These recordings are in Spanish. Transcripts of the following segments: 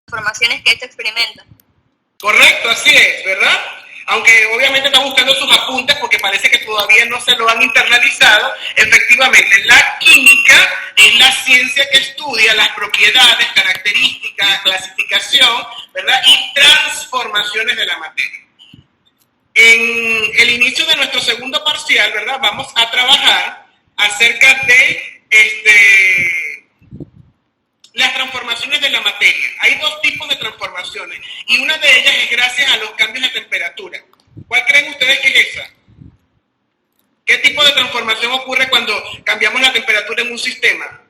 transformaciones que éste experimenta. Correcto, así es, ¿verdad? Aunque obviamente está buscando sus apuntes porque parece que todavía no se lo han internalizado. Efectivamente, la química es la ciencia que estudia las propiedades, características, clasificación, ¿verdad? Y transformaciones de la materia. En el inicio de nuestro segundo parcial, ¿verdad? Vamos a trabajar acerca de las transformaciones de la materia. Hay dos tipos de transformaciones y una de ellas es gracias a los cambios de temperatura. ¿Cuál creen ustedes que es esa? ¿Qué tipo de transformación ocurre cuando cambiamos la temperatura en un sistema?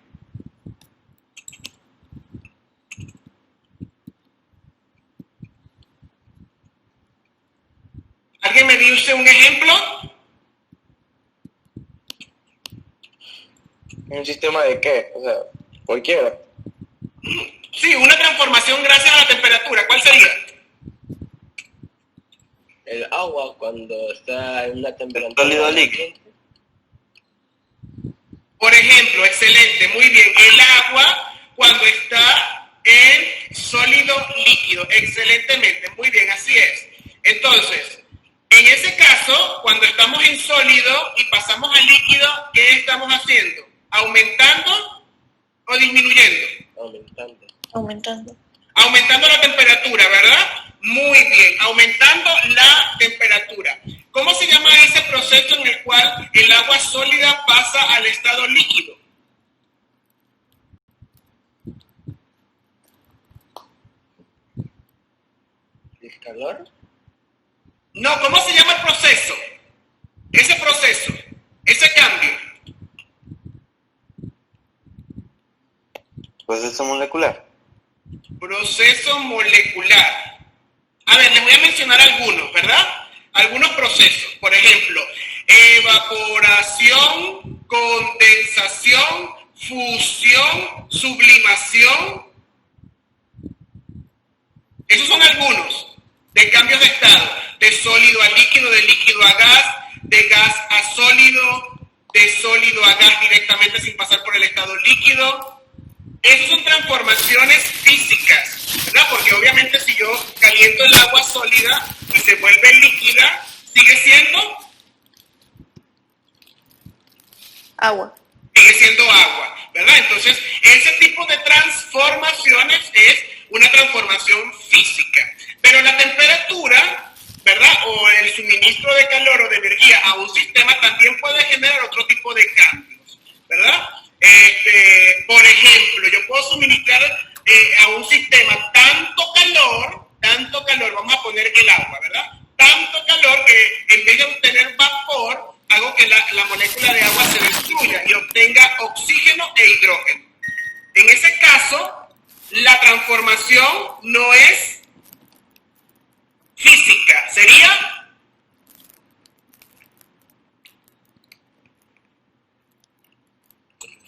¿Alguien me dice un ejemplo? ¿Un sistema de qué? O sea, cualquiera. Sí, una transformación gracias a la temperatura. ¿Cuál sería? El agua cuando está en una temperatura Sólido líquido. Por ejemplo, excelente, muy bien. El agua cuando está en sólido líquido. Excelentemente, muy bien, así es. Entonces, en ese caso, cuando estamos en sólido y pasamos al líquido, ¿qué estamos haciendo? ¿Aumentando o disminuyendo? Aumentando. Aumentando la temperatura, ¿verdad? Muy bien, aumentando la temperatura. ¿Cómo se llama ese proceso en el cual el agua sólida pasa al estado líquido? ¿El calor? No, ¿cómo se llama el proceso? Ese proceso, ese cambio. Proceso molecular. Proceso molecular. A ver, les voy a mencionar algunos, ¿verdad? Algunos procesos. Por ejemplo, evaporación, condensación, fusión, sublimación. Esos son algunos de cambios de estado. De sólido a líquido, de líquido a gas, de gas a sólido, de sólido a gas directamente sin pasar por el estado líquido. Esas son transformaciones físicas, ¿verdad? Porque obviamente si yo caliento el agua sólida y se vuelve líquida, sigue siendo Agua. Sigue siendo agua, ¿verdad? Entonces, ese tipo de transformaciones es una transformación física. Pero la temperatura, ¿verdad? O el suministro de calor o de energía a un sistema también puede generar otro tipo de cambios, ¿verdad? Por ejemplo, yo puedo suministrar a un sistema tanto calor, vamos a poner el agua, ¿verdad? Tanto calor que en vez de obtener vapor, hago que la molécula de agua se destruya y obtenga oxígeno e hidrógeno. En ese caso, la transformación no es física, sería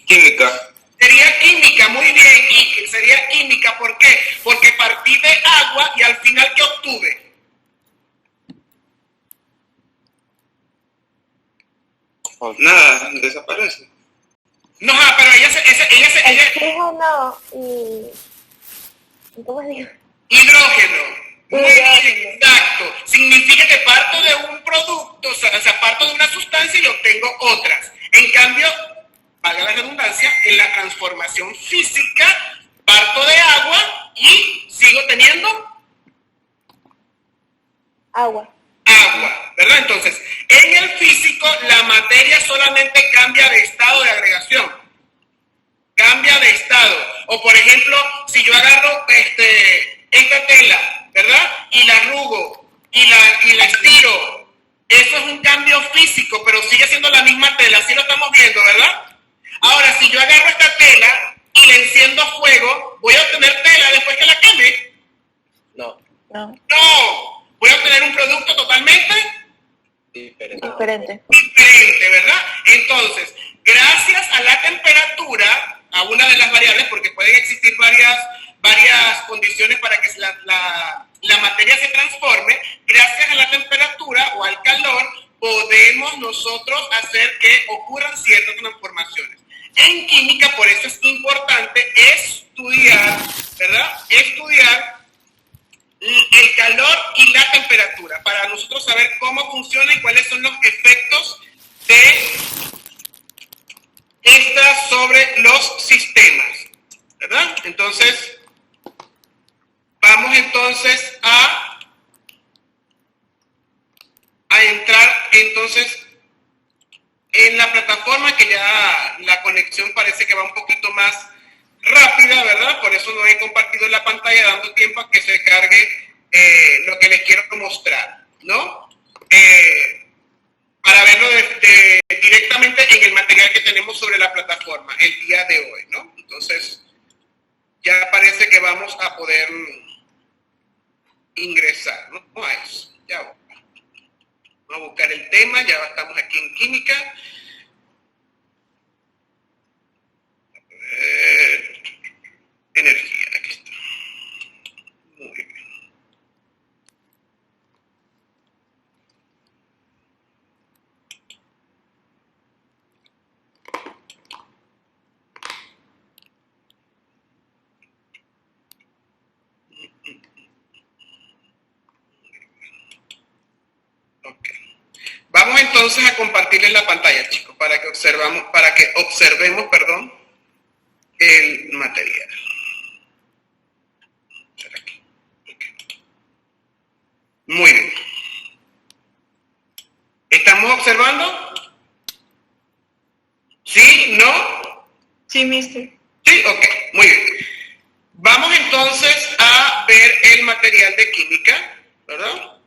Química. Sería química, muy bien, y sería química, ¿por qué? Porque partí de agua y al final, ¿qué obtuve? Nada, desaparece. No, pero ella Oxígeno y ¿cómo se dice? hidrógeno. Muy Hidrógeno. bien, exacto. Significa que parto de un producto, o sea, parto de una sustancia y obtengo otras. En cambio, valga la redundancia, en la transformación física, parto de agua y sigo teniendo Agua. agua, ¿verdad? Entonces, en el físico, la materia solamente cambia de estado de agregación. Cambia de estado. O, por ejemplo, si yo agarro esta tela, ¿verdad? Y la arrugo y la estiro, eso es un cambio físico, pero sigue siendo la misma tela. Así lo estamos viendo, ¿verdad? Ahora, si yo agarro esta tela y la enciendo a fuego, ¿voy a obtener tela después que la queme? No. No. No. Voy a obtener un producto totalmente Diferente. diferente, ¿verdad? Entonces, gracias a la temperatura, a una de las variables, porque pueden existir varias condiciones para que la materia se transforme, gracias a la temperatura o al calor, podemos nosotros hacer que ocurran ciertas transformaciones. En química, por eso es importante estudiar, ¿verdad? Estudiar son los efectos de esta sobre los sistemas, ¿verdad? Entonces, vamos entonces a entrar entonces en la plataforma, que ya la conexión parece que va un poquito más rápida, ¿verdad? Por eso no he compartido la pantalla, dando tiempo a que se cargue lo que les quiero mostrar, ¿no? Para verlo directamente en el material que tenemos sobre la plataforma el día de hoy, ¿no? Entonces, ya parece que vamos a poder ingresar, ¿no? A eso, ya voy. Vamos a buscar el tema, ya estamos aquí en química. Energía, aquí está. Muy bien. Ok. Vamos entonces a compartirles la pantalla, chicos, para que observemos, perdón, el material. Aquí. Okay. Muy bien. ¿Estamos observando? ¿Sí? ¿No? Sí, mister. Sí, ok, muy bien. Vamos entonces a ver el material de química, ¿verdad?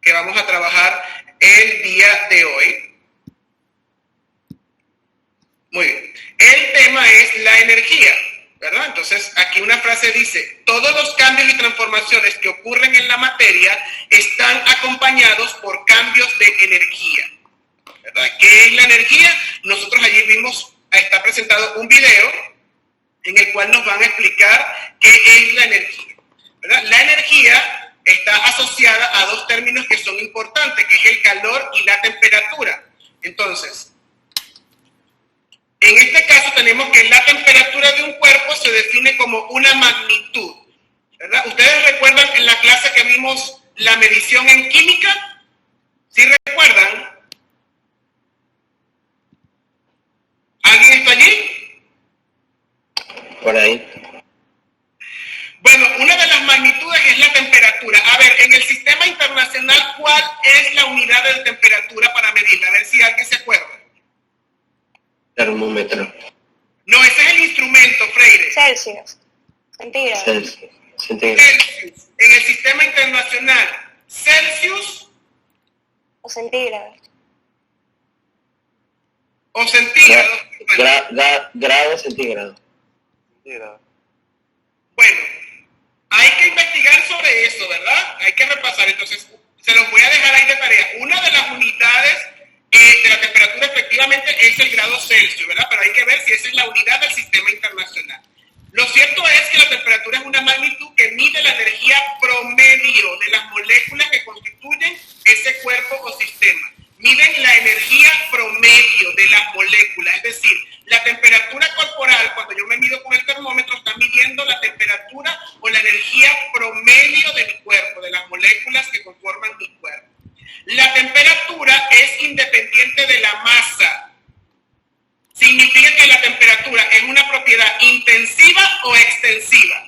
Que vamos a trabajar el día de hoy. Muy bien. El tema es la energía, ¿verdad? Entonces, aquí una frase dice: todos los cambios y transformaciones que ocurren en la materia están acompañados por cambios de energía, ¿verdad? ¿Qué es la energía? Nosotros allí está presentado un video en el cual nos van a explicar qué es la energía, ¿verdad? La energía está asociada a dos términos que son importantes, que es el calor y la temperatura. Entonces, en este caso tenemos que la temperatura de un cuerpo se define como una magnitud, ¿verdad? ¿Ustedes recuerdan en la clase que vimos la medición en química? ¿Sí recuerdan? ¿Alguien está allí? Por ahí. Bueno, una de las magnitudes es la temperatura. A ver, en el sistema internacional, ¿cuál es la unidad de temperatura para medirla? A ver si alguien se acuerda. Termómetro. No, ese es el instrumento, Freire. Celsius. Centígrados. Celsius. Celsius. En el sistema internacional, Celsius O centígrados. o centígrados. Grados centígrados. Bueno, hay que investigar sobre eso, ¿verdad? Hay que repasar. Entonces, se los voy a dejar ahí de tarea. Una de las unidades de la temperatura efectivamente es el grado Celsius, ¿verdad? Pero hay que ver si esa es la unidad del sistema internacional. Lo cierto es que la temperatura es una magnitud que mide la energía promedio de las moléculas que constituyen ese cuerpo o sistema. Miden la energía promedio de las moléculas, es decir, la temperatura corporal, cuando yo me mido con el termómetro, está midiendo la temperatura o la energía promedio de mi cuerpo, de las moléculas que conforman mi cuerpo. La temperatura es independiente de la masa. Significa que la temperatura es una propiedad intensiva o extensiva.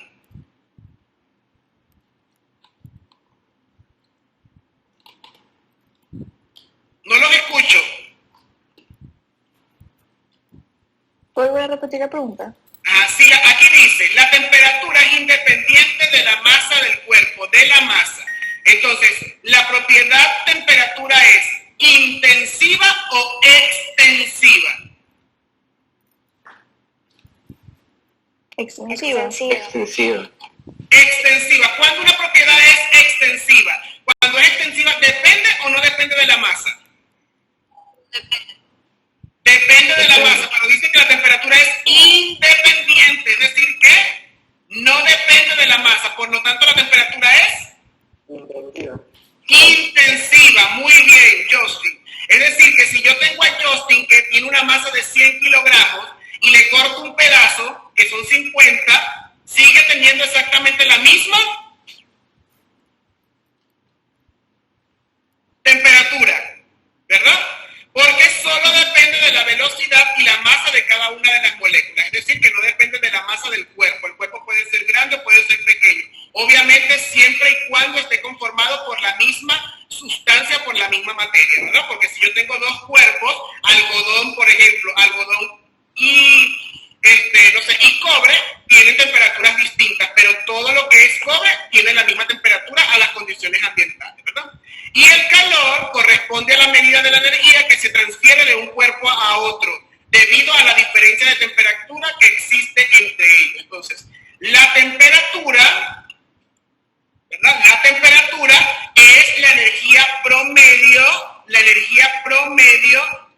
No los escucho. ¿Vuelvo a repetir la pregunta? Así, aquí dice, la temperatura es independiente de la masa del cuerpo, de la masa. Entonces, la propiedad temperatura es intensiva o extensiva. Extensiva. Extensiva. Extensiva. ¿Cuándo una propiedad es extensiva? Cuando es extensiva, ¿depende o no depende de la masa? Depende de la masa, pero dice que la temperatura es independiente, es decir que no depende de la masa, por lo tanto la temperatura es intensiva. Muy bien, Justin. Es decir, que si yo tengo a Justin que tiene una masa de 100 kilogramos y le corto un pedazo, que son 50, ¿sigue teniendo exactamente la misma temperatura? ¿Verdad? ser pequeño. Obviamente siempre y cuando esté conformado por la misma sustancia, por la misma materia, ¿verdad? Porque si yo tengo dos cuerpos, algodón, por ejemplo, algodón y no sé, y cobre, tienen temperaturas distintas, pero todo lo que es cobre tiene la misma temperatura a las condiciones ambientales, ¿verdad? Y el calor corresponde a la medida de la energía que se transfiere de un cuerpo a otro, debido a la diferencia de temperatura que existe entre ellos. Entonces, la temperatura, ¿verdad? La temperatura es la energía promedio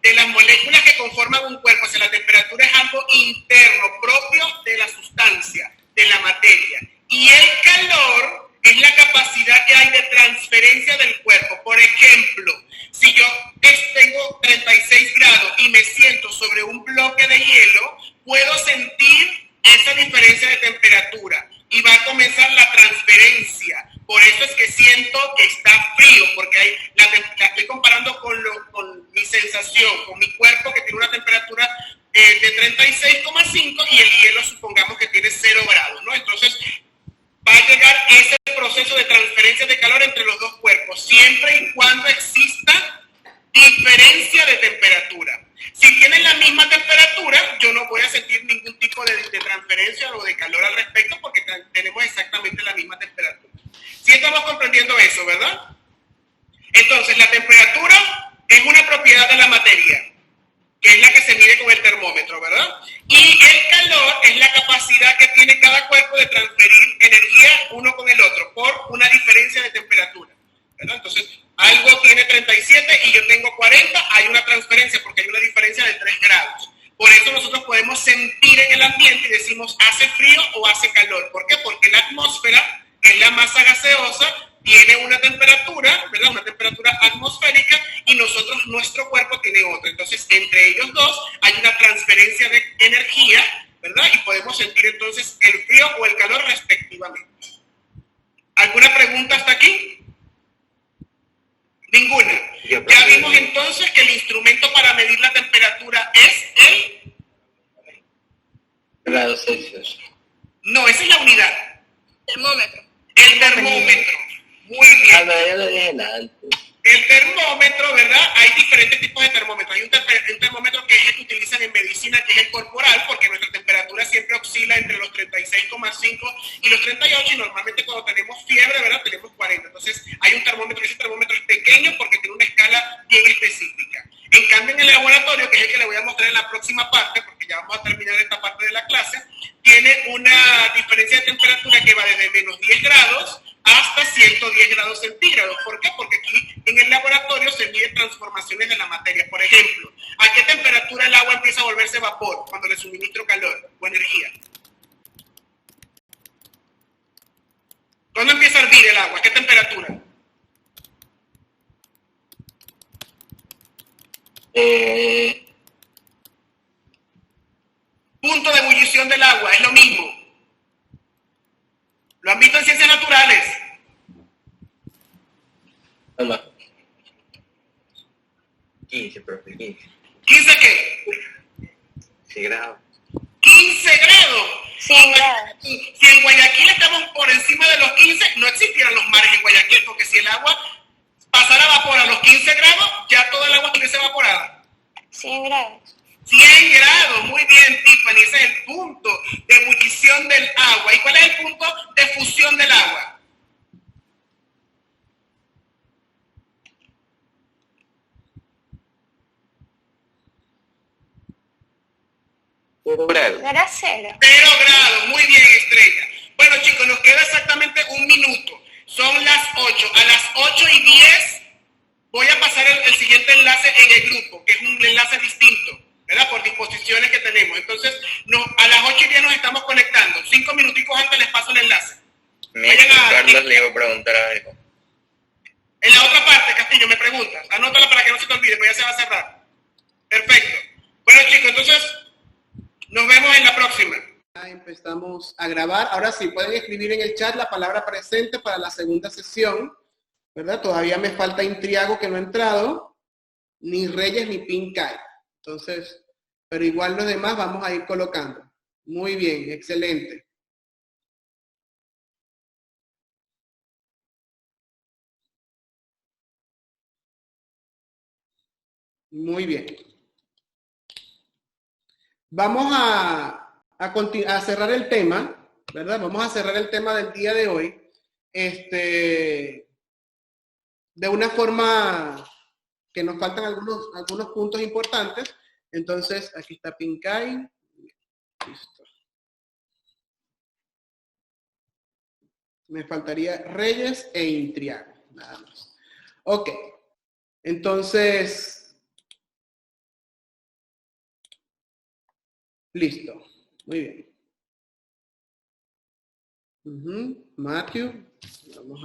de las moléculas que conforman un cuerpo. O sea, la temperatura es algo interno, propio de la sustancia, de la materia. Y el calor es la capacidad que hay de transferencia del cuerpo. Por ejemplo, si yo tengo 36 grados y me siento sobre un bloque de hielo, puedo sentir esa diferencia de temperatura y va a comenzar la transferencia. Por eso es que siento que está frío, porque la estoy comparando con mi sensación, con mi cuerpo que tiene una temperatura de 36,5 y el hielo supongamos que tiene 0 grados, ¿no? Entonces va a llegar ese proceso de transferencia de calor entre los dos cuerpos, siempre y cuando exista diferencia de temperatura. Si tienen la misma temperatura, yo no voy a sentir ningún tipo de transferencia o de calor al respecto porque tenemos exactamente la misma temperatura. ¿Sí estamos comprendiendo eso, verdad? Entonces, la temperatura es una propiedad de la materia, que es la que se mide con el termómetro, ¿verdad? Y el calor es la capacidad que tiene cada cuerpo de transferir energía uno con el otro por una diferencia de temperatura, ¿verdad? Entonces, algo tiene 37 y yo tengo 40, hay una transferencia porque hay una diferencia de 3 grados. Por eso nosotros podemos sentir en el ambiente y decimos hace frío o hace calor. ¿Por qué? Porque la atmósfera, que es la masa gaseosa, tiene una temperatura, ¿verdad? Una temperatura atmosférica y nuestro cuerpo tiene otra. Entonces, entre ellos dos hay una transferencia de energía, ¿verdad? Y podemos sentir entonces el frío o el calor respectivamente. ¿Alguna pregunta hasta aquí? Ninguna. Ya vimos entonces que el instrumento para medir la temperatura es el... Grados Celsius. No, esa es la unidad. Termómetro. El termómetro. Muy bien. Ah, no, yo lo dije antes. El termómetro, ¿verdad? Hay diferentes tipos de termómetros. Hay un termómetro que es el que utilizan en medicina, que es el corporal, porque nuestra temperatura siempre oscila entre los 36,5 y los 38, y normalmente cuando tenemos fiebre, ¿verdad? Tenemos 40. Entonces, hay un termómetro, ese termómetro es pequeño porque tiene una escala bien específica. En cambio, en el laboratorio, que es el que le voy a mostrar en la próxima parte, porque ya vamos a terminar esta parte de la clase, tiene una diferencia de temperatura que va desde menos 10 grados hasta 110 grados centígrados. ¿Por qué? Porque aquí en el laboratorio se miden transformaciones de la materia. Por ejemplo, ¿a qué temperatura el agua empieza a volverse vapor cuando le suministro calor o energía? ¿Cuándo empieza a hervir el agua? ¿A qué temperatura? Punto de ebullición del agua, es lo mismo. ¿Lo han visto en ciencias naturales? No. 15, profe, 15. ¿15 qué? 15 grados. 15 grados. 100 grados. Si en Guayaquil estamos por encima de los 15, no existieran los mares en Guayaquil, porque si el agua pasara a vapor a los 15 grados, ya toda el agua estuviese evaporada. 100 grados. 100 grados, muy bien, Tiffany, ese es el punto de ebullición del agua. ¿Y cuál es el punto de fusión del agua? Grado. ¿No era 0? 0 grados, muy bien, Estrella. Bueno, chicos, nos queda exactamente un minuto. Son las 8. A las 8:10 voy a pasar el siguiente enlace en el grupo, que es un enlace distinto, ¿verdad? Por disposiciones que tenemos. Entonces, a las 8:10 nos estamos conectando. 5 minuticos antes les paso el enlace. Carlos le iba a preguntar algo. En la otra parte, Castillo, me preguntas. Anótala para que no se te olvide, pues ya se va a cerrar. Perfecto. Bueno, chicos, entonces nos vemos en la próxima. Ya empezamos a grabar. Ahora sí, pueden escribir en el chat la palabra presente para la segunda sesión, ¿verdad? Todavía me falta Intriago, que no ha entrado, ni Reyes ni Pincay. Entonces, pero igual los demás vamos a ir colocando. Muy bien, excelente. Muy bien. Vamos a cerrar el tema, ¿verdad? Vamos a cerrar el tema del día de hoy. De una forma que nos faltan algunos puntos importantes. Entonces, aquí está Pincay. Listo. Me faltaría Reyes e Intriago, nada más. Ok. Entonces, listo. Muy bien. Matthew, vamos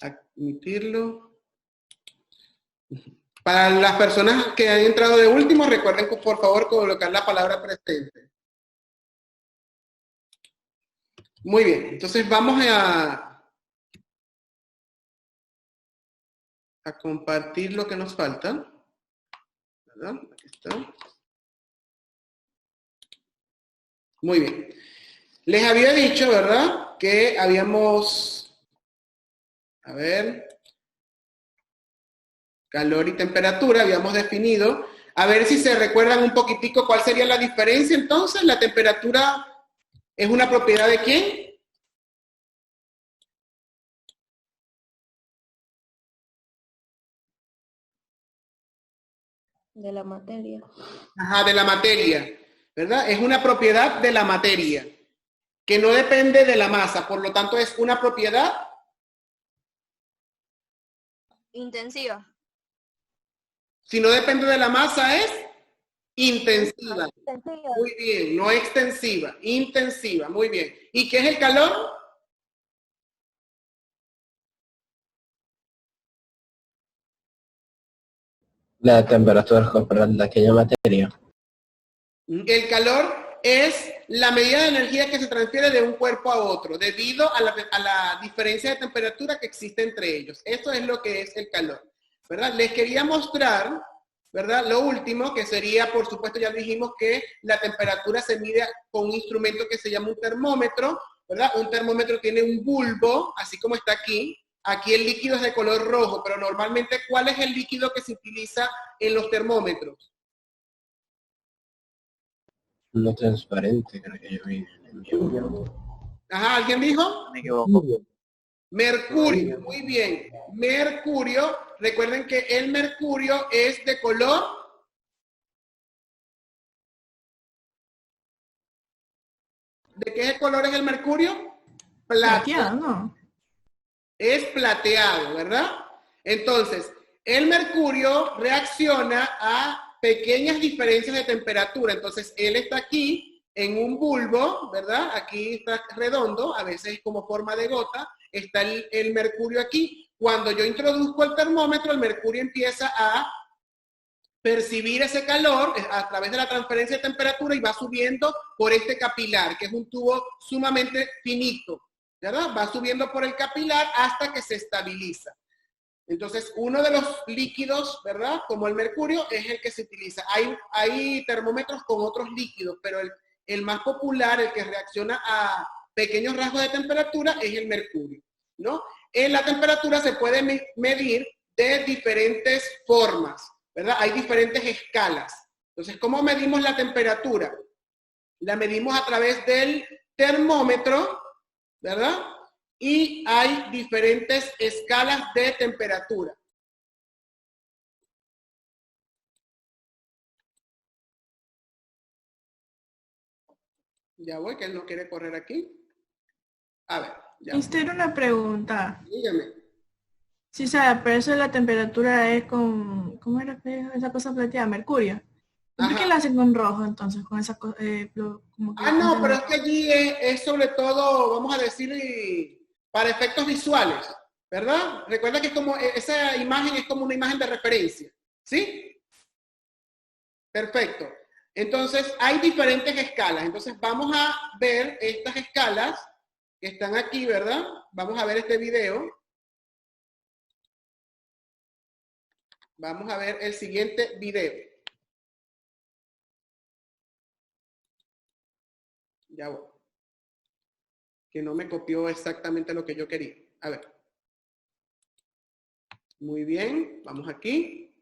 a admitirlo. Para las personas que han entrado de último, recuerden que por favor colocar la palabra presente. Muy bien, entonces vamos a compartir lo que nos falta. ¿Verdad? Aquí está. Muy bien. Les había dicho, ¿verdad? Que habíamos, a ver, calor y temperatura, habíamos definido. A ver si se recuerdan un poquitico cuál sería la diferencia entonces. La temperatura es una propiedad ¿de quién? De la materia. Ajá, de la materia, ¿verdad? Es una propiedad de la materia, que no depende de la masa, por lo tanto es una propiedad Intensiva. si no depende de la masa es intensiva. Muy bien, no extensiva, intensiva, muy bien. ¿Y qué es el calor? La temperatura corporal de aquella materia. El calor es la medida de energía que se transfiere de un cuerpo a otro, debido a la diferencia de temperatura que existe entre ellos. Eso es lo que es el calor, ¿verdad? Les quería mostrar, ¿verdad? Lo último, que sería, por supuesto, ya dijimos que la temperatura se mide con un instrumento que se llama un termómetro, ¿verdad? Un termómetro tiene un bulbo, así como está aquí. Aquí el líquido es de color rojo, pero normalmente, ¿cuál es el líquido que se utiliza en los termómetros? No transparente, creo que yo vi. Ajá, ¿alguien dijo? Me equivoco. Mercurio, muy bien. Mercurio, recuerden que el mercurio es de color. ¿De qué color es el mercurio? Plateado, ¿no? Es plateado, ¿verdad? Entonces, el mercurio reacciona a pequeñas diferencias de temperatura. Entonces, él está aquí en un bulbo, ¿verdad? Aquí está redondo, a veces como forma de gota. Está el mercurio aquí. Cuando yo introduzco el termómetro, el mercurio empieza a percibir ese calor a través de la transferencia de temperatura y va subiendo por este capilar, que es un tubo sumamente finito, ¿verdad? Va subiendo por el capilar hasta que se estabiliza. Entonces, uno de los líquidos, ¿verdad? Como el mercurio, es el que se utiliza. Hay termómetros con otros líquidos, pero el más popular, el que reacciona a pequeños rasgos de temperatura, es el mercurio, ¿no? En la temperatura se puede medir de diferentes formas, ¿verdad? Hay diferentes escalas. Entonces, ¿cómo medimos la temperatura? La medimos a través del termómetro, ¿verdad? Y hay diferentes escalas de temperatura. Ya voy, que él no quiere correr aquí. A ver, ya. Esta era una pregunta. Dígame. Sí, sabe, pero eso de la temperatura es con, ¿cómo era esa cosa plateada? Mercurio. ¿Por qué la hacen con rojo entonces? Con esa cosa, como que no, pero es que allí es sobre todo, vamos a decir, para efectos visuales, ¿verdad? Recuerda que es como, esa imagen es como una imagen de referencia, ¿sí? Perfecto. Entonces, hay diferentes escalas. Entonces, vamos a ver estas escalas que están aquí, ¿verdad? Vamos a ver este video. Vamos a ver el siguiente video. Ya voy. Que no me copió exactamente lo que yo quería. A ver. Muy bien, vamos aquí.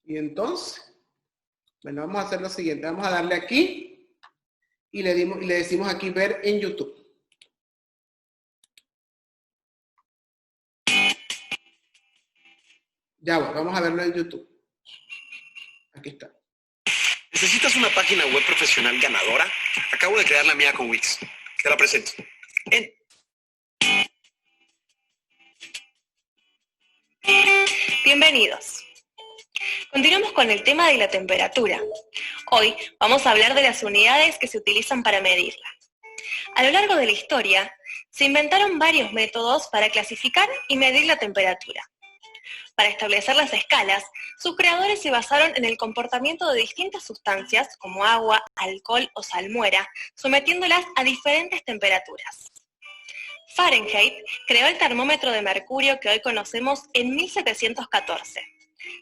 Y entonces, bueno, vamos a hacer lo siguiente. Vamos a darle aquí y le decimos aquí ver en YouTube. Ya voy, vamos a verlo en YouTube. Aquí está. ¿Necesitas una página web profesional ganadora? Acabo de crear la mía con Wix. Te la presento. Bienvenidos. Continuamos con el tema de la temperatura. Hoy vamos a hablar de las unidades que se utilizan para medirla. A lo largo de la historia, se inventaron varios métodos para clasificar y medir la temperatura. Para establecer las escalas, sus creadores se basaron en el comportamiento de distintas sustancias, como agua, alcohol o salmuera, sometiéndolas a diferentes temperaturas. Fahrenheit creó el termómetro de mercurio que hoy conocemos en 1714.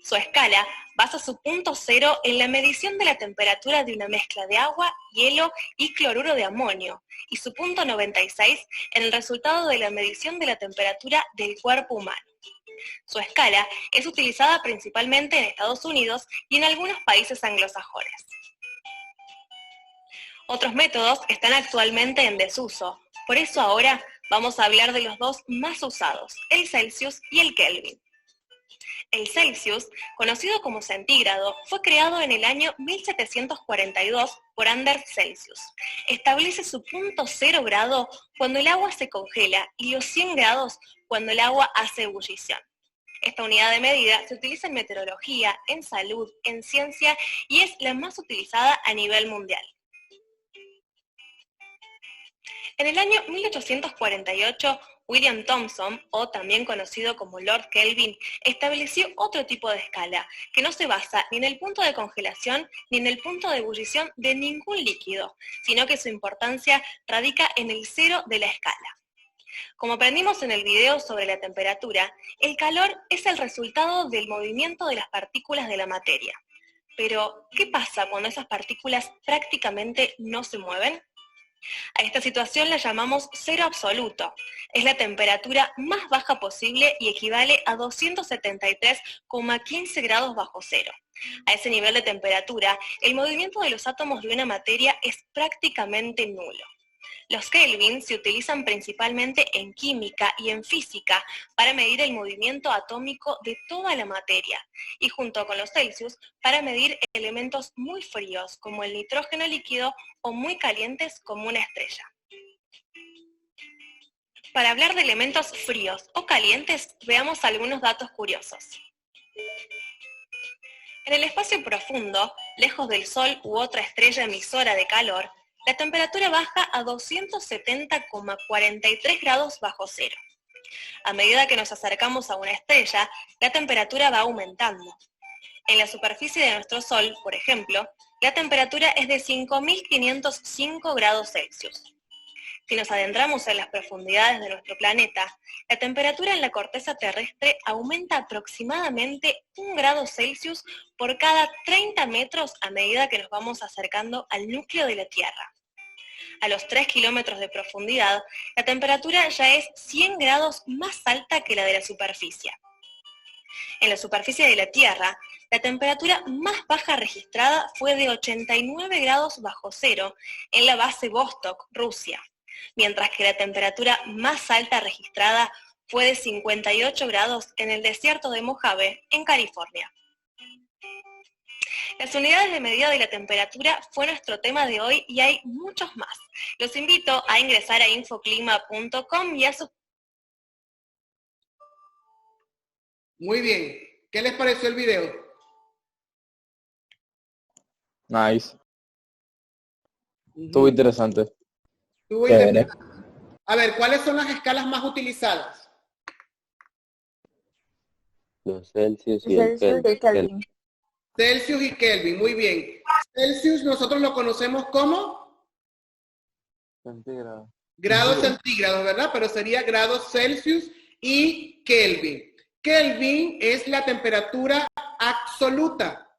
Su escala basa su punto cero en la medición de la temperatura de una mezcla de agua, hielo y cloruro de amonio, y su punto 96 en el resultado de la medición de la temperatura del cuerpo humano. Su escala es utilizada principalmente en Estados Unidos y en algunos países anglosajones. Otros métodos están actualmente en desuso, por eso ahora vamos a hablar de los dos más usados, el Celsius y el Kelvin. El Celsius, conocido como centígrado, fue creado en el año 1742 por Anders Celsius. Establece su punto 0 grado cuando el agua se congela y los 100 grados cuando el agua hace ebullición. Esta unidad de medida se utiliza en meteorología, en salud, en ciencia y es la más utilizada a nivel mundial. En el año 1848, William Thomson, o también conocido como Lord Kelvin, estableció otro tipo de escala, que no se basa ni en el punto de congelación ni en el punto de ebullición de ningún líquido, sino que su importancia radica en el cero de la escala. Como aprendimos en el video sobre la temperatura, el calor es el resultado del movimiento de las partículas de la materia. Pero, ¿qué pasa cuando esas partículas prácticamente no se mueven? A esta situación la llamamos cero absoluto. Es la temperatura más baja posible y equivale a 273,15 grados bajo cero. A ese nivel de temperatura, el movimiento de los átomos de una materia es prácticamente nulo. Los Kelvin se utilizan principalmente en química y en física para medir el movimiento atómico de toda la materia, y junto con los Celsius para medir elementos muy fríos como el nitrógeno líquido o muy calientes como una estrella. Para hablar de elementos fríos o calientes, veamos algunos datos curiosos. En el espacio profundo, lejos del Sol u otra estrella emisora de calor, la temperatura baja a 270,43 grados bajo cero. A medida que nos acercamos a una estrella, la temperatura va aumentando. En la superficie de nuestro Sol, por ejemplo, la temperatura es de 5.505 grados Celsius. Si nos adentramos en las profundidades de nuestro planeta, la temperatura en la corteza terrestre aumenta aproximadamente 1 grado Celsius por cada 30 metros a medida que nos vamos acercando al núcleo de la Tierra. A los 3 kilómetros de profundidad, la temperatura ya es 100 grados más alta que la de la superficie. En la superficie de la Tierra, la temperatura más baja registrada fue de 89 grados bajo cero en la base Vostok, Rusia, mientras que la temperatura más alta registrada fue de 58 grados en el desierto de Mojave, en California. Las unidades de medida de la temperatura fue nuestro tema de hoy y hay muchos más. Los invito a ingresar a infoclima.com y a sus... Muy bien. ¿Qué les pareció el video? Nice. Estuvo interesante. Estuvo Chévere. interesante. A ver, ¿cuáles son las escalas más utilizadas? Los Celsius y el Kelvin. Celsius y Kelvin, muy bien. Celsius nosotros lo conocemos como Centígrado. grados centígrados, ¿verdad? Pero sería grados Celsius y Kelvin. Kelvin es la temperatura absoluta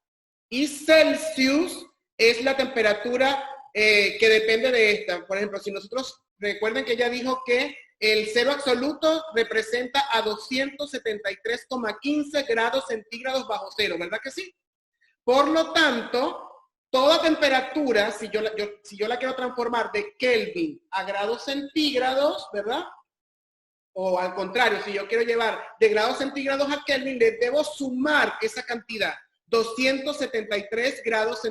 y Celsius es la temperatura que depende de esta. Por ejemplo, si nosotros, recuerden que ella dijo que el cero absoluto representa a 273,15 grados centígrados bajo cero, ¿verdad que sí? Por lo tanto, toda temperatura, si yo la quiero transformar de Kelvin a grados centígrados, ¿verdad? O al contrario, si yo quiero llevar de grados centígrados a Kelvin, le debo sumar esa cantidad, 273 grados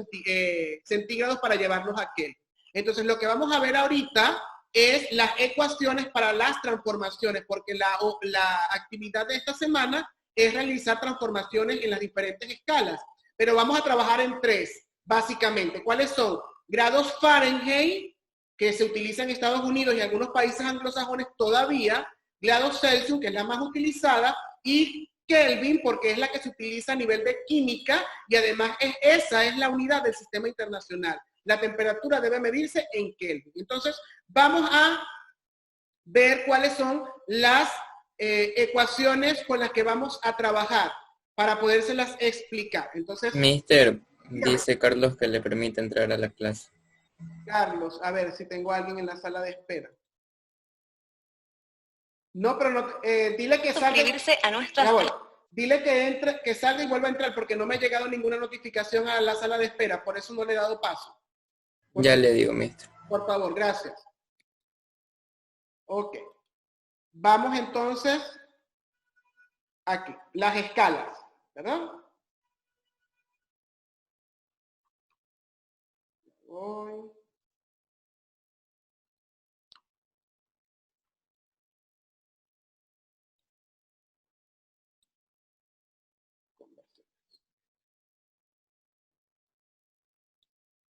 centígrados para llevarlos a Kelvin. Entonces, lo que vamos a ver ahorita es las ecuaciones para las transformaciones, porque la actividad de esta semana es realizar transformaciones en las diferentes escalas. Pero vamos a trabajar en 3, básicamente. ¿Cuáles son? Grados Fahrenheit, que se utiliza en Estados Unidos y en algunos países anglosajones todavía, grados Celsius, que es la más utilizada, y Kelvin, porque es la que se utiliza a nivel de química, y además esa es la unidad del sistema internacional. La temperatura debe medirse en Kelvin. Entonces, vamos a ver cuáles son las ecuaciones con las que vamos a trabajar para podérselas explicar. Entonces, Mister, dice Carlos que le permite entrar a la clase. Carlos, a ver si tengo a alguien en la sala de espera. No, pero no, dile que salga. Suscribirse a nuestra Dile que entre, que salga y vuelva a entrar, porque no me ha llegado ninguna notificación a la sala de espera, por eso no le he dado paso. Ya le digo, mister. Por favor, gracias. Ok. Vamos entonces aquí, las escalas, ¿verdad? Voy.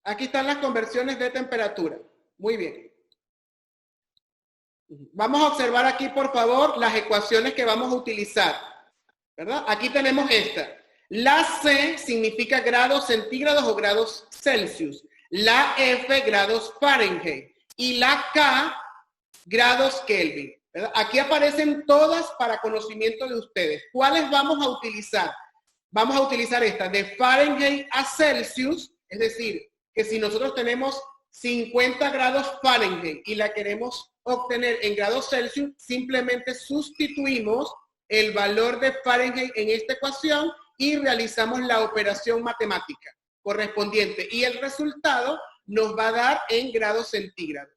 Aquí están las conversiones de temperatura. Muy bien. Vamos a observar aquí, por favor, las ecuaciones que vamos a utilizar, ¿verdad? Aquí tenemos esta. La C significa grados centígrados o grados Celsius. La F, grados Fahrenheit. Y la K, grados Kelvin, ¿verdad? Aquí aparecen todas para conocimiento de ustedes. ¿Cuáles vamos a utilizar? Vamos a utilizar esta de Fahrenheit a Celsius, es decir, que si nosotros tenemos 50 grados Fahrenheit y la queremos obtener en grados Celsius, simplemente sustituimos el valor de Fahrenheit en esta ecuación y realizamos la operación matemática correspondiente. Y el resultado nos va a dar en grados centígrados.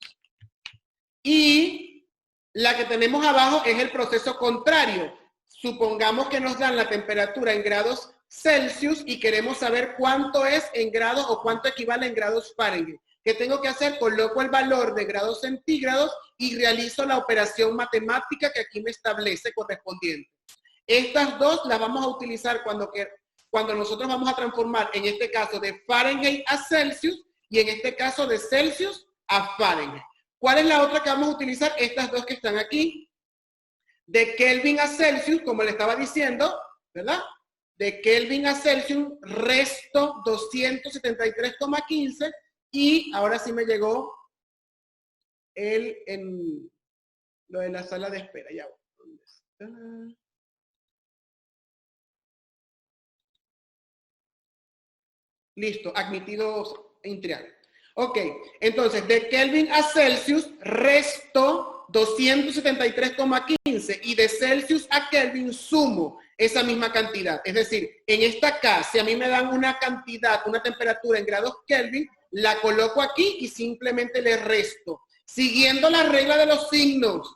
Y la que tenemos abajo es el proceso contrario. Supongamos que nos dan la temperatura en grados Celsius y queremos saber cuánto es en grados o cuánto equivale en grados Fahrenheit. ¿Qué tengo que hacer? Coloco el valor de grados centígrados y realizo la operación matemática que aquí me establece correspondiente. Estas dos las vamos a utilizar cuando nosotros vamos a transformar, en este caso, de Fahrenheit a Celsius y en este caso de Celsius a Fahrenheit. ¿Cuál es la otra que vamos a utilizar? Estas dos que están aquí. De Kelvin a Celsius, como le estaba diciendo, ¿verdad? De Kelvin a Celsius, resto 273,15 y ahora sí me llegó lo de la sala de espera. Ya, ¿dónde está? Listo, admitido en triángulo. Ok, entonces de Kelvin a Celsius, resto 273,15 y de Celsius a Kelvin sumo esa misma cantidad. Es decir, en esta K, si a mí me dan una cantidad, una temperatura en grados Kelvin, la coloco aquí y simplemente le resto, siguiendo la regla de los signos.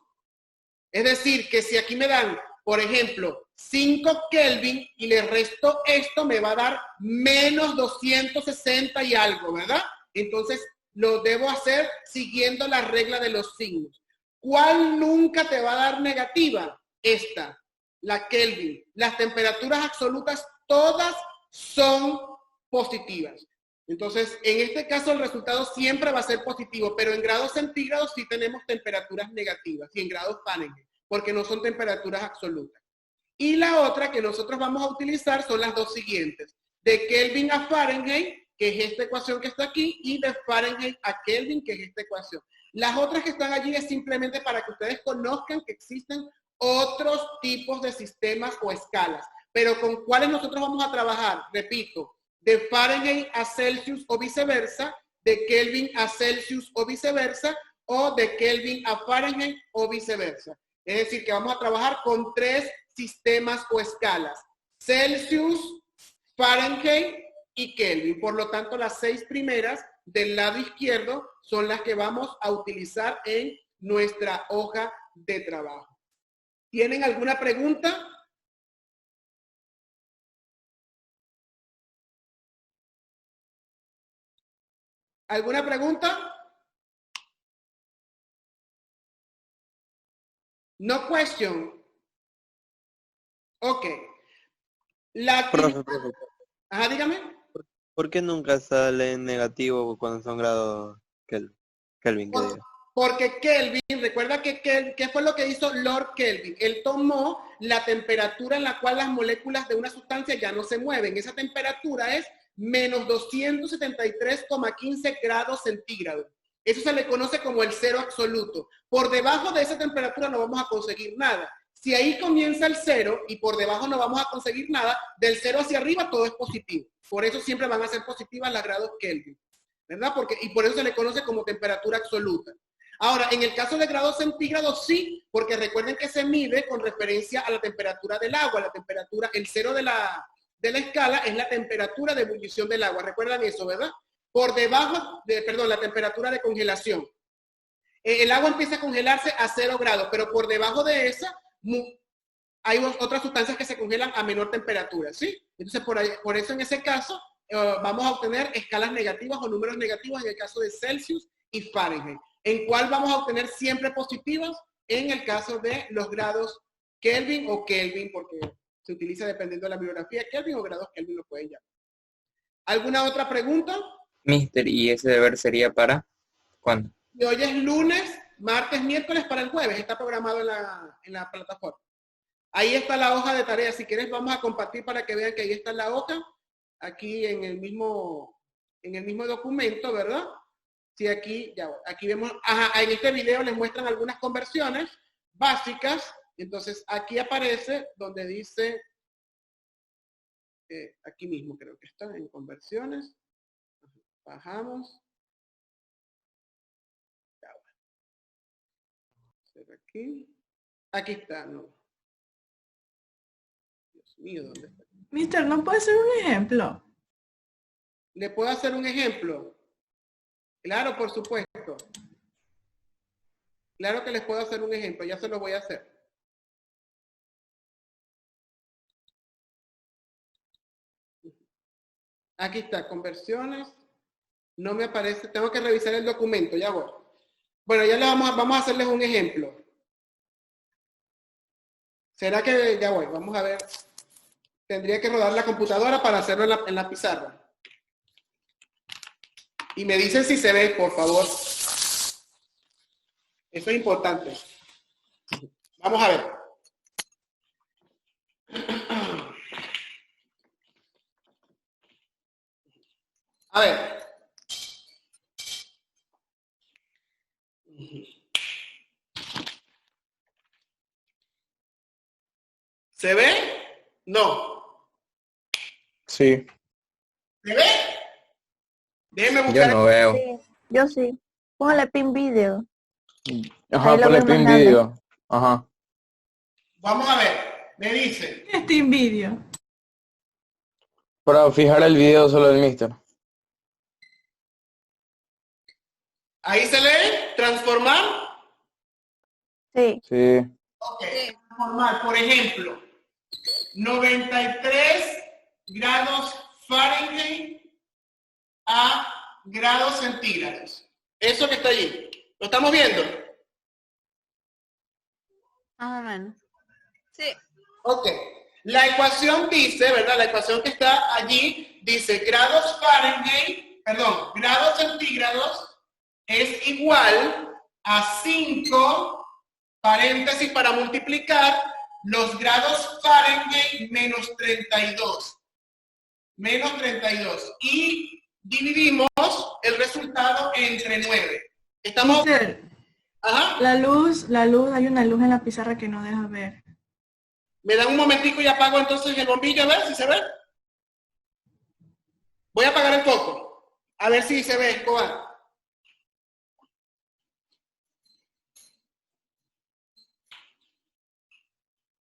Es decir, que si aquí me dan, por ejemplo, 5 Kelvin y le resto esto, me va a dar menos 260 y algo, ¿verdad? Entonces, lo debo hacer siguiendo la regla de los signos. ¿Cuál nunca te va a dar negativa? Esta, la Kelvin. Las temperaturas absolutas todas son positivas. Entonces, en este caso el resultado siempre va a ser positivo, pero en grados centígrados sí tenemos temperaturas negativas y en grados Fahrenheit, porque no son temperaturas absolutas. Y la otra que nosotros vamos a utilizar son las dos siguientes. De Kelvin a Fahrenheit, que es esta ecuación que está aquí, y de Fahrenheit a Kelvin, que es esta ecuación. Las otras que están allí es simplemente para que ustedes conozcan que existen otros tipos de sistemas o escalas, pero con cuáles nosotros vamos a trabajar, repito, de Fahrenheit a Celsius o viceversa, de Kelvin a Celsius o viceversa, o de Kelvin a Fahrenheit o viceversa. Es decir, que vamos a trabajar con 3 sistemas o escalas: Celsius, Fahrenheit y Kelvin. Por lo tanto, las 6 primeras del lado izquierdo son las que vamos a utilizar en nuestra hoja de trabajo. ¿Tienen alguna pregunta? ¿Alguna pregunta? No question. Ok. Profe. Ajá, dígame. ¿Por qué nunca sale en negativo cuando son grados Kelvin? Porque Kelvin, recuerda que ¿qué fue lo que hizo Lord Kelvin? Él tomó la temperatura en la cual las moléculas de una sustancia ya no se mueven. Esa temperatura es menos 273,15 grados centígrados. Eso se le conoce como el cero absoluto. Por debajo de esa temperatura no vamos a conseguir nada. Si ahí comienza el cero y por debajo no vamos a conseguir nada, del cero hacia arriba todo es positivo. Por eso siempre van a ser positivas las grados Kelvin, ¿verdad? Y por eso se le conoce como temperatura absoluta. Ahora, en el caso de grados centígrados, sí, porque recuerden que se mide con referencia a la temperatura del agua. La temperatura, el cero de la escala es la temperatura de ebullición del agua. ¿Recuerdan eso, verdad? Por debajo la temperatura de congelación. El agua empieza a congelarse a 0 grados, pero por debajo de esa hay otras sustancias que se congelan a menor temperatura, ¿sí? Entonces, por eso en ese caso vamos a obtener escalas negativas o números negativos en el caso de Celsius y Fahrenheit. ¿En cuál vamos a obtener siempre positivas? En el caso de los grados Kelvin o Kelvin, porque se utiliza dependiendo de la bibliografía, Kelvin o grados Kelvin lo pueden llamar. ¿Alguna otra pregunta? Mister, ¿y ese deber sería para cuándo? Y hoy es lunes, martes, miércoles para el jueves. Está programado en la plataforma. Ahí está la hoja de tareas. Si quieres vamos a compartir para que vean que ahí está la hoja. Aquí en el mismo documento, ¿verdad? Sí, aquí vemos, en este video les muestran algunas conversiones básicas. Entonces aquí aparece donde dice, aquí mismo creo que está, en conversiones. Bajamos. Aquí está, ¿no? Dios mío, ¿dónde está? Mister, ¿no puede ser un ejemplo? ¿Le puedo hacer un ejemplo? Claro, por supuesto. Claro que les puedo hacer un ejemplo, ya se lo voy a hacer. Aquí está, conversiones. No me aparece, tengo que revisar el documento, ya voy. Bueno, ya vamos a hacerles un ejemplo. ¿Será que ya voy? Vamos a ver. Tendría que rodar la computadora para hacerlo en la pizarra. Y me dicen si se ve, por favor. Eso es importante. Vamos a ver. A ver. ¿Se ve? No. Sí. ¿Se ve? Déjeme buscar. Yo no veo. Sí, yo sí. Póngale pin video. Ajá, Ahí lo ponle voy pin mandando. video. Ajá. Vamos a ver. Me dice. Este video. Para fijar el video solo del mister. Ahí se lee. Transformar. Sí. Sí. Ok. Transformar. Por ejemplo. 93 grados Fahrenheit a grados centígrados. Eso que está allí. ¿Lo estamos viendo? Más o menos. Sí. Ok. La ecuación dice, ¿verdad? La ecuación que está allí dice grados centígrados es igual a 5 paréntesis para multiplicar los grados Fahrenheit menos 32. Menos 32. Y dividimos el resultado entre 9. Estamos... Mister, Ajá. la luz, hay una luz en la pizarra que no deja ver. Me dan un momentico y apago entonces el bombillo a ver si se ve. Voy a apagar el foco. A ver si se ve, Escobar.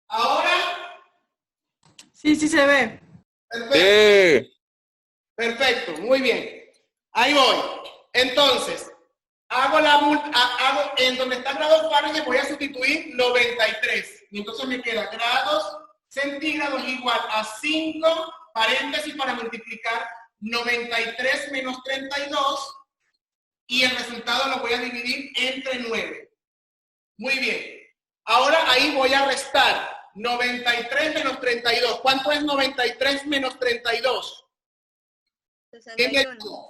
Ahora. Sí, sí se ve. Perfecto. Sí. Perfecto, muy bien. Ahí voy. Entonces, hago en donde está grados Fahrenheit voy a sustituir 93. Y entonces me queda grados centígrados igual a 5, paréntesis para multiplicar 93 menos 32, y el resultado lo voy a dividir entre 9. Muy bien. Ahora ahí voy a restar 93 menos 32. ¿Cuánto es 93 menos 32? 61.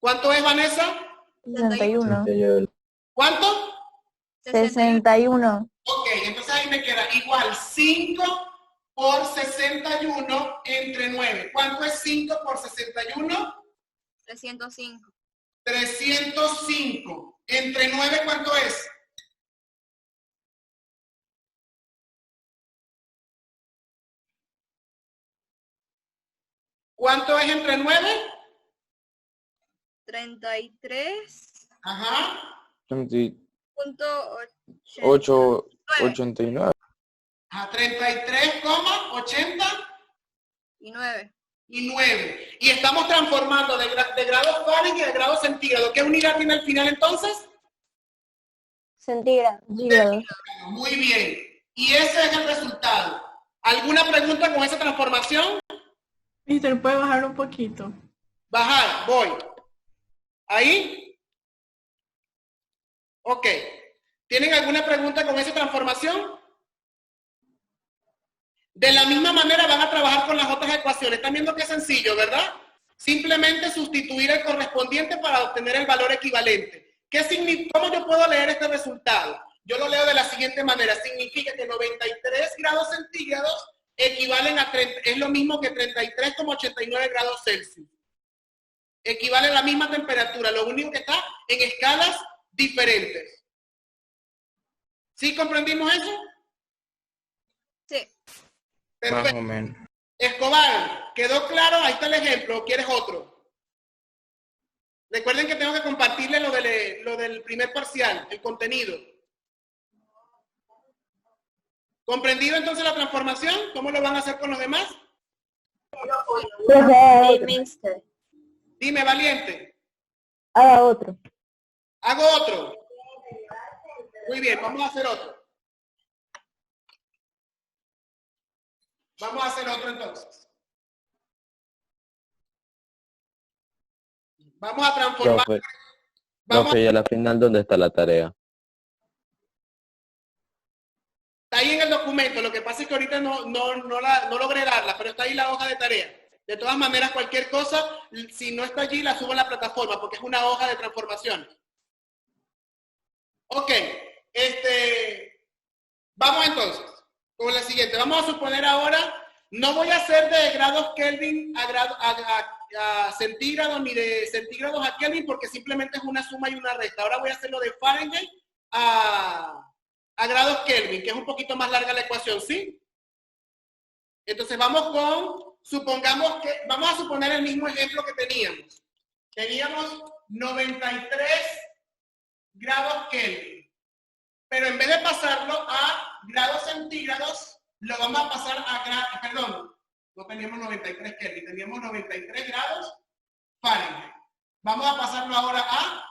¿Cuánto es, Vanessa? 61. ¿Cuánto? 61. Ok, entonces ahí me queda igual 5 por 61 entre 9. ¿Cuánto es 5 por 61? 305. 305. Entre 9, ¿cuánto es? ¿Cuánto es entre 9? 33. Ajá. 38.89. A 33,80 y 9. Y 9. Y estamos transformando de grados Fahrenheit a grados centígrados. ¿Qué unidad tiene al final entonces? Centígrados. Muy bien. Y ese es el resultado. ¿Alguna pregunta con esa transformación? Mister, ¿puede bajar un poquito? Bajar, voy. ¿Ahí? Ok. ¿Tienen alguna pregunta con esa transformación? De la misma manera van a trabajar con las otras ecuaciones. Están viendo que es sencillo, ¿verdad? Simplemente sustituir el correspondiente para obtener el valor equivalente. ¿Qué significa? ¿Cómo yo puedo leer este resultado? Yo lo leo de la siguiente manera. Significa que 93 grados centígrados equivalen a 30, es lo mismo que 33,89 grados Celsius. Equivale a la misma temperatura, lo único que está en escalas diferentes. ¿Sí comprendimos eso? Sí. Perfecto. Más o menos. Escobar, ¿quedó claro? Ahí está el ejemplo. ¿O quieres otro? Recuerden que tengo que compartirle lo del primer parcial, el contenido. ¿Comprendido entonces la transformación? ¿Cómo lo van a hacer con los demás? Mister. Dime, valiente. Haga otro. Hago otro. Muy bien, vamos a hacer otro. Vamos a hacer otro entonces. Vamos a transformar. Profe, ¿y a la final dónde está la tarea? Está ahí en el documento, lo que pasa es que ahorita no logré darla, pero está ahí la hoja de tarea. De todas maneras, cualquier cosa, si no está allí, la subo a la plataforma, porque es una hoja de transformación. Ok, vamos entonces con la siguiente. Vamos a suponer ahora, no voy a hacer de grados Kelvin a centígrados, ni de centígrados a Kelvin, porque simplemente es una suma y una resta. Ahora voy a hacerlo de Fahrenheit a grados Kelvin, que es un poquito más larga la ecuación, ¿sí? Entonces vamos vamos a suponer el mismo ejemplo que teníamos. Teníamos 93 grados Kelvin, pero en vez de pasarlo a grados centígrados, lo vamos a pasar a perdón, no teníamos 93 Kelvin, teníamos 93 grados Fahrenheit. Vamos a pasarlo ahora a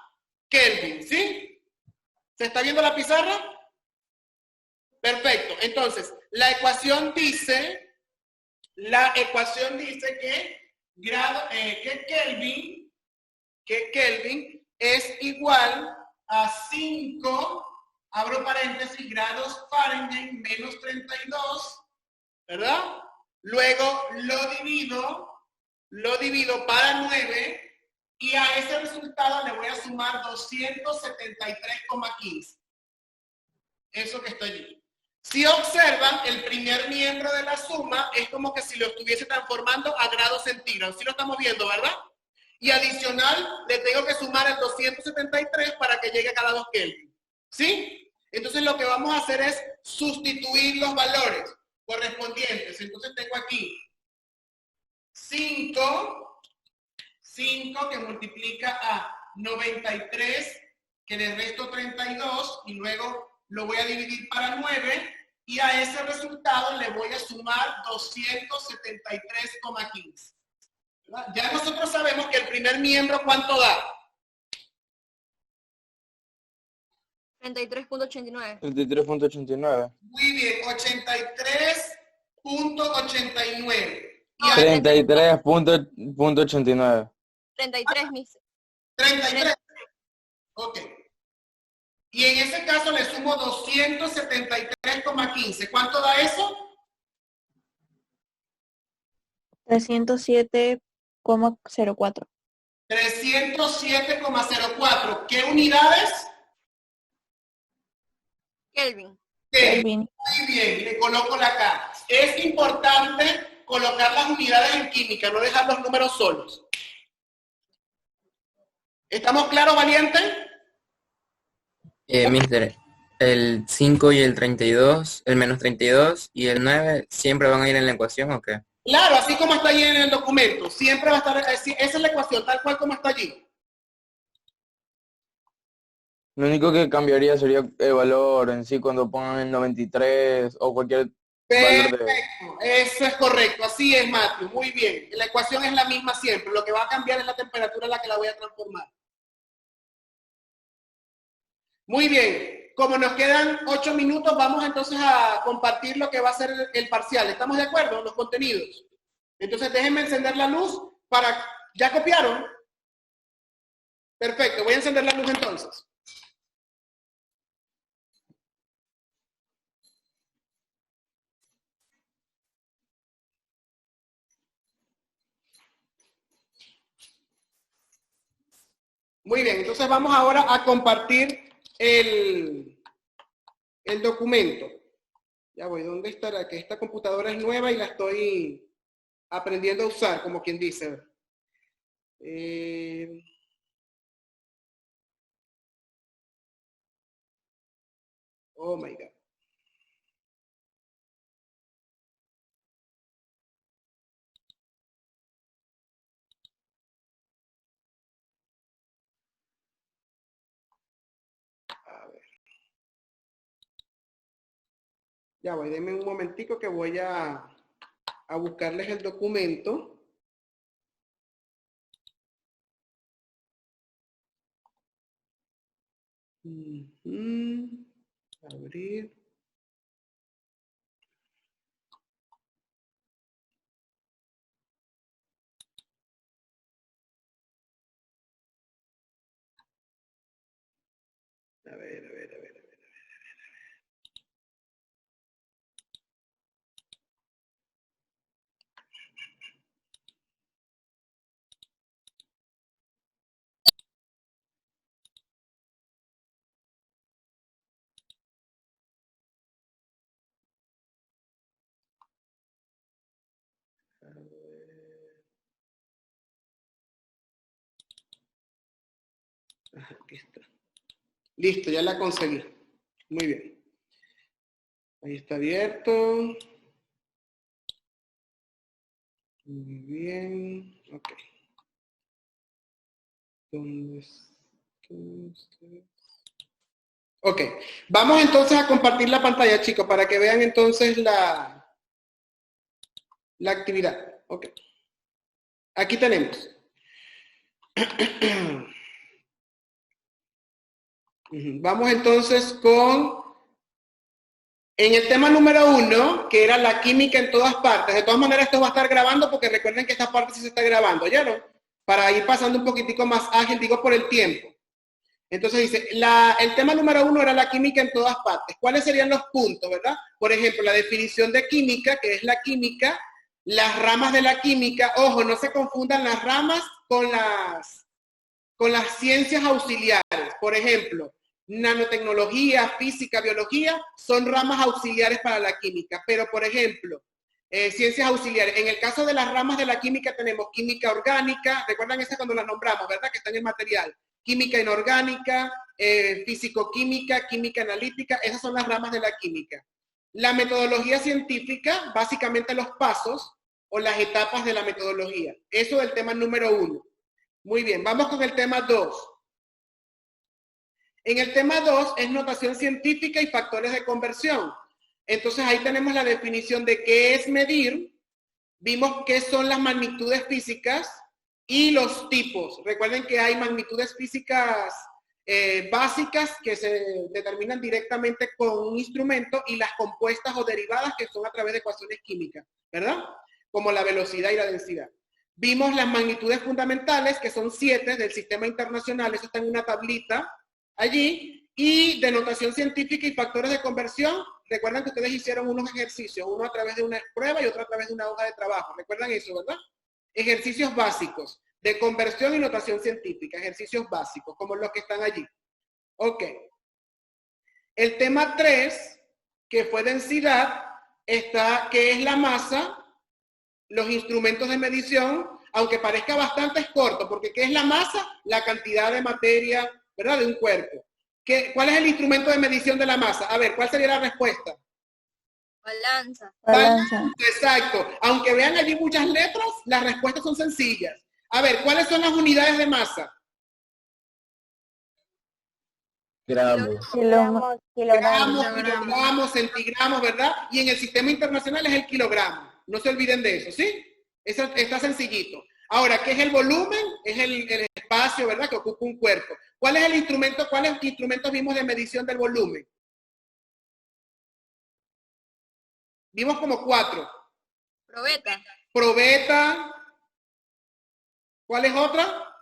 Kelvin, ¿sí? ¿Se está viendo la pizarra? Perfecto. Entonces, la ecuación dice que Kelvin es igual a 5, abro paréntesis, grados Fahrenheit menos 32, ¿verdad? Luego lo divido para 9 y a ese resultado le voy a sumar 273,15. Eso que está allí. Si observan, el primer miembro de la suma es como que si lo estuviese transformando a grados centígrados. ¿Sí lo estamos viendo, verdad? Y adicional, le tengo que sumar el 273 para que llegue a grados Kelvin. ¿Sí? Entonces lo que vamos a hacer es sustituir los valores correspondientes. Entonces tengo aquí 5 que multiplica a 93, que le resto 32 y luego lo voy a dividir para 9 y a ese resultado le voy a sumar 273,15. Ya nosotros sabemos que el primer miembro, ¿cuánto da? 33.89. 33.89. Muy bien, 83.89. 33.89. 33, Miss. 33. Ok. Y en ese caso le sumo 273,15. ¿Cuánto da eso? 307,04. 307,04. ¿Qué unidades? Kelvin. Kelvin. Muy bien, le coloco la acá. Es importante colocar las unidades en química, no dejar los números solos. ¿Estamos claros, valiente? Mister, el 5 y el 32, el menos 32 y el 9, ¿siempre van a ir en la ecuación o qué? Claro, así como está allí en el documento. Siempre va a estar, esa es la ecuación, tal cual como está allí. Lo único que cambiaría sería el valor en sí cuando pongan el 93 o cualquier valor de... Perfecto, eso es correcto, así es, Matthew, muy bien. La ecuación es la misma siempre, lo que va a cambiar es la temperatura en la que la voy a transformar. Muy bien, como nos quedan 8 minutos, vamos entonces a compartir lo que va a ser el parcial. ¿Estamos de acuerdo? Los contenidos. Entonces déjenme encender la luz para... ¿Ya copiaron? Perfecto, voy a encender la luz entonces. Muy bien, entonces vamos ahora a compartir el documento. Ya voy, ¿dónde estará? Que esta computadora es nueva y la estoy aprendiendo a usar, como quien dice. Oh my God. Ya voy, denme un momentico que voy a buscarles el documento. Abrir. A ver. Aquí está. Listo, ya la conseguí. Muy bien. Ahí está abierto. Muy bien. Ok. ¿Dónde está? Ok. Vamos entonces a compartir la pantalla, chicos, para que vean entonces la actividad. Ok. Aquí tenemos. Vamos entonces con, en el tema número 1, que era la química en todas partes. De todas maneras, esto va a estar grabando porque recuerden que esta parte sí se está grabando, ¿oyeron? Para ir pasando un poquitico más ágil, digo por el tiempo. Entonces dice, el tema número 1 era la química en todas partes. ¿Cuáles serían los puntos, verdad? Por ejemplo, la definición de química, que es la química, las ramas de la química. Ojo, no se confundan las ramas con las ciencias auxiliares. Por ejemplo, nanotecnología, física, biología, son ramas auxiliares para la química. Pero, por ejemplo, ciencias auxiliares. En el caso de las ramas de la química tenemos química orgánica, recuerdan esa cuando las nombramos, ¿verdad? Que está en el material. Química inorgánica, físico-química, química analítica, esas son las ramas de la química. La metodología científica, básicamente los pasos o las etapas de la metodología. Eso es el tema número 1. Muy bien, vamos con el tema 2. En el tema 2 es notación científica y factores de conversión. Entonces ahí tenemos la definición de qué es medir. Vimos qué son las magnitudes físicas, Y los tipos. Recuerden que hay magnitudes físicas básicas que se determinan directamente con un instrumento y las compuestas o derivadas que son a través de ecuaciones químicas, ¿verdad? Como la velocidad y la densidad. Vimos las magnitudes fundamentales, que son 7 del sistema internacional, eso está en una tablita allí, y de notación científica y factores de conversión. Recuerdan que ustedes hicieron unos ejercicios, uno a través de una prueba y otro a través de una hoja de trabajo. ¿Recuerdan eso, verdad? Ejercicios básicos de conversión y notación científica, ejercicios básicos, como los que están allí. Ok. El tema 3, que fue densidad, está, que es la masa, los instrumentos de medición, aunque parezca bastante corto, porque ¿qué es la masa? La cantidad de materia, ¿verdad? De un cuerpo. ¿Cuál es el instrumento de medición de la masa? A ver, ¿cuál sería la respuesta? Balanza. Balanza. Exacto. Aunque vean allí muchas letras, las respuestas son sencillas. A ver, ¿cuáles son las unidades de masa? Kilogramos. Kilogramos, centigramos, ¿verdad? Y en el sistema internacional es el kilogramo. No se olviden de eso, ¿sí? Eso está sencillito. Ahora, ¿qué es el volumen? Es el espacio, ¿verdad? Que ocupa un cuerpo. ¿Cuál es el instrumento? ¿Cuáles instrumentos vimos de medición del volumen? Vimos como 4. Probeta. Probeta. ¿Cuál es otra?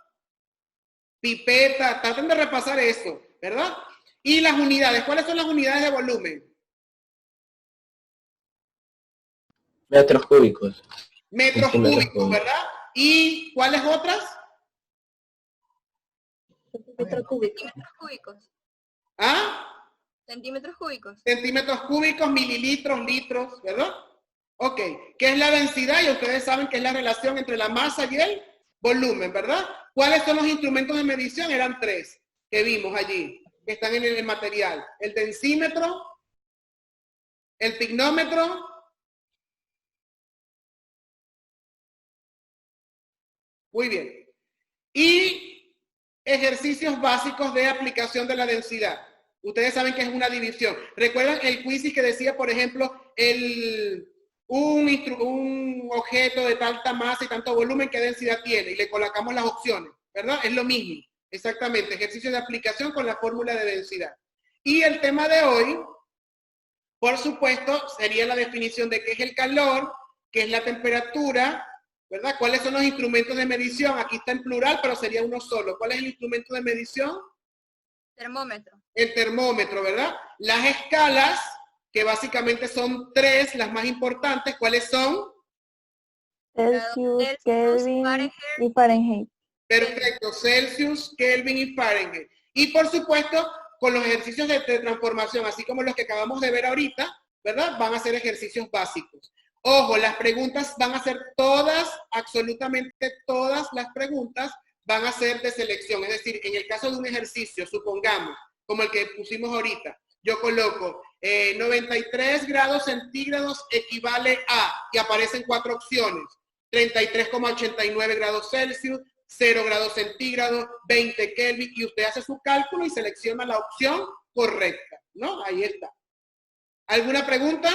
Pipeta. Traten de repasar eso, ¿verdad? Y las unidades. ¿Cuáles son las unidades de volumen? Metros cúbicos. Metros cúbicos, ¿verdad? ¿Y cuáles otras? Centímetros cúbicos. ¿Ah? Centímetros cúbicos. Centímetros cúbicos, mililitros, litros, ¿verdad? Ok. ¿Qué es la densidad? Y ustedes saben que es la relación entre la masa y el volumen, ¿verdad? ¿Cuáles son los instrumentos de medición? Eran 3 que vimos allí, que están en el material. El densímetro, el pignómetro, muy bien. Y ejercicios básicos de aplicación de la densidad. Ustedes saben que es una división. ¿Recuerdan el quiz que decía, por ejemplo, un objeto de tanta masa y tanto volumen, qué densidad tiene? Y le colocamos las opciones, ¿verdad? Es lo mismo. Exactamente. Ejercicio de aplicación con la fórmula de densidad. Y el tema de hoy, por supuesto, sería la definición de qué es el calor, qué es la temperatura, ¿verdad? ¿Cuáles son los instrumentos de medición? Aquí está en plural, pero sería uno solo. ¿Cuál es el instrumento de medición? Termómetro. El termómetro, ¿verdad? Las escalas, que básicamente son 3, las más importantes. ¿Cuáles son? Celsius, Kelvin y Fahrenheit. Perfecto, Celsius, Kelvin y Fahrenheit. Y por supuesto, con los ejercicios de transformación, así como los que acabamos de ver ahorita, ¿verdad? Van a ser ejercicios básicos. Ojo, las preguntas van a ser todas, absolutamente todas las preguntas van a ser de selección. Es decir, en el caso de un ejercicio, supongamos, como el que pusimos ahorita, yo coloco 93 grados centígrados equivale a, y aparecen 4 opciones, 33,89 grados Celsius, 0 grados centígrados, 20 Kelvin, y usted hace su cálculo y selecciona la opción correcta, ¿no? Ahí está. ¿Alguna pregunta?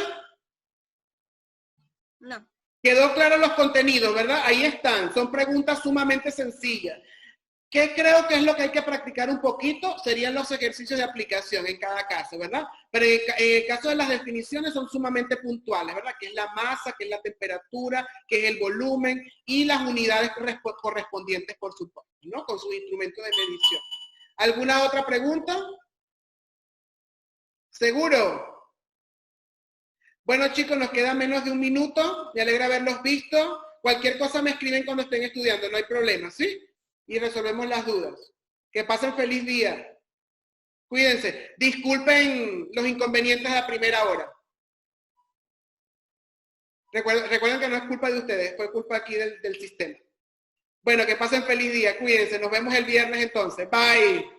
No. Quedó claro los contenidos, ¿verdad? Ahí están. Son preguntas sumamente sencillas. ¿Qué creo que es lo que hay que practicar un poquito? Serían los ejercicios de aplicación en cada caso, ¿verdad? Pero en el caso de las definiciones son sumamente puntuales, ¿verdad? Que es la masa, que es la temperatura, que es el volumen y las unidades correspondientes, por supuesto, ¿no? Con sus instrumentos de medición. ¿Alguna otra pregunta? ¿Seguro? Bueno, chicos, nos queda menos de un minuto. Me alegra haberlos visto. Cualquier cosa me escriben cuando estén estudiando, no hay problema, ¿sí? Y resolvemos las dudas. Que pasen feliz día. Cuídense. Disculpen los inconvenientes a primera hora. Recuerden que no es culpa de ustedes, fue culpa aquí del sistema. Bueno, que pasen feliz día. Cuídense. Nos vemos el viernes entonces. Bye.